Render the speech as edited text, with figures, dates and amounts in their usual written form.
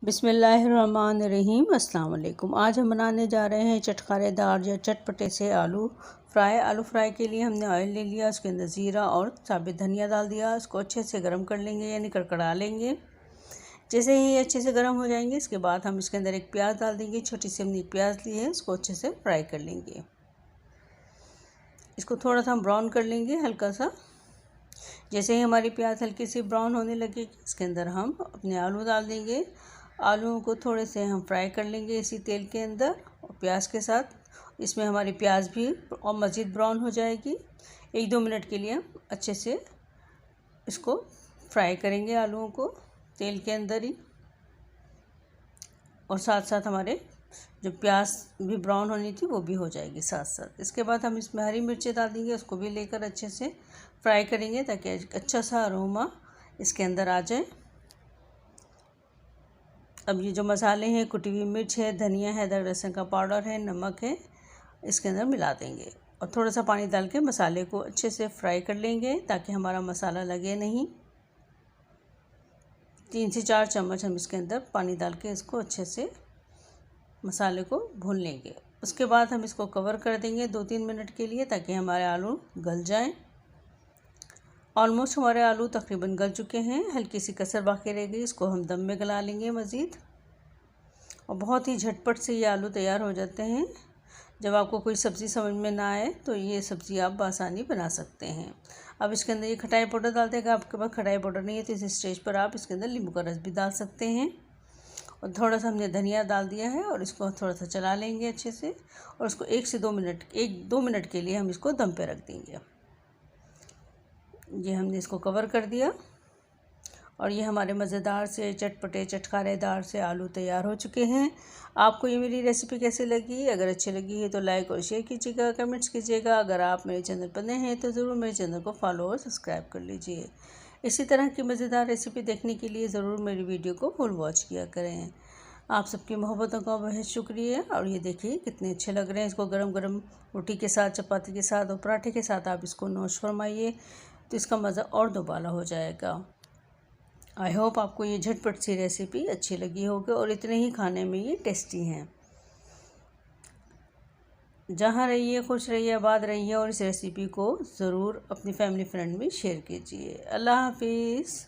बिस्मिल्लाहिर्रहमानिर्रहीम। अस्सलाम वालेकुम। आज हम बनाने जा रहे हैं चटखारेदार या चटपटे से आलू फ्राई। आलू फ्राई के लिए हमने ऑयल ले लिया, उसके अंदर ज़ीरा और साबित धनिया डाल दिया। इसको अच्छे से गर्म कर लेंगे यानी कड़कड़ा लेंगे। जैसे ही अच्छे से गर्म हो जाएंगे इसके बाद हम इसके अंदर एक प्याज डाल देंगे। छोटी सी हमने प्याज ली है, इसको अच्छे से फ्राई कर लेंगे। इसको थोड़ा सा हम ब्राउन कर लेंगे हल्का सा। जैसे ही हमारी प्याज हल्की सी ब्राउन होने लगेगी इसके अंदर हम अपने आलू डाल देंगे। आलूओं को थोड़े से हम फ्राई कर लेंगे इसी तेल के अंदर और प्याज के साथ। इसमें हमारी प्याज भी और मज़ीद ब्राउन हो जाएगी। 1-2 मिनट के लिए हम अच्छे से इसको फ्राई करेंगे आलूओं को तेल के अंदर ही, और साथ साथ हमारे जो प्याज भी ब्राउन होनी थी वो भी हो जाएगी साथ साथ। इसके बाद हम इसमें हरी मिर्चें डाल देंगे, उसको भी लेकर अच्छे से फ्राई करेंगे ताकि अच्छा सा अरोमा इसके अंदर आ जाए। अब ये जो मसाले हैं, कुटी हुई मिर्च है, धनिया है, अदरक लहसुन का पाउडर है, नमक है, इसके अंदर मिला देंगे और थोड़ा सा पानी डाल के मसाले को अच्छे से फ्राई कर लेंगे ताकि हमारा मसाला लगे नहीं। 3 से 4 चम्मच हम इसके अंदर पानी डाल के इसको अच्छे से मसाले को भून लेंगे। उसके बाद हम इसको कवर कर देंगे 2-3 मिनट के लिए ताकि हमारे आलू गल जाएं। ऑलमोस्ट हमारे आलू तकरीबन गल चुके हैं, हल्की सी कसर बाकी रह गई, इसको हम दम में गला लेंगे मज़ीद। और बहुत ही झटपट से ये आलू तैयार हो जाते हैं। जब आपको कोई सब्ज़ी समझ में ना आए तो ये सब्ज़ी आप बआसानी बना सकते हैं। अब इसके अंदर ये खटाई पाउडर डाल देगा। आपके पास खटाई पाउडर नहीं है तो इस स्टेज पर आप इसके अंदर नींबू का रस भी डाल सकते हैं। और थोड़ा सा हमने धनिया डाल दिया है और इसको थोड़ा सा चला लेंगे अच्छे से और इसको 1-2 मिनट के लिए हम इसको दम पे रख देंगे। ये हमने इसको कवर कर दिया और ये हमारे मज़ेदार से चटपटे चटखारेदार से आलू तैयार हो चुके हैं। आपको ये मेरी रेसिपी कैसी लगी? अगर अच्छी लगी है तो लाइक और शेयर कीजिएगा, कमेंट्स कीजिएगा। अगर आप मेरे चैनल पर नए हैं तो ज़रूर मेरे चैनल को फॉलो और सब्सक्राइब कर लीजिए। इसी तरह की मज़ेदार रेसिपी देखने के लिए ज़रूर मेरी वीडियो को फुल वॉच किया करें। आप सबकी मोहब्बतों का बहुत शुक्रिया। और ये देखिए कितने अच्छे लग रहे हैं। इसको गरम गरम रोटी के साथ, चपाती के साथ और पराठे के साथ आप इसको नोश फरमाइए तो इसका मज़ा और दोबारा हो जाएगा। आई होप आपको ये झटपट सी रेसिपी अच्छी लगी होगी और इतने ही खाने में ये टेस्टी हैं। जहाँ रहिए खुश रहिए, आबाद रहिए और इस रेसिपी को ज़रूर अपनी फैमिली फ्रेंड में शेयर कीजिए। अल्लाह हाफिज़।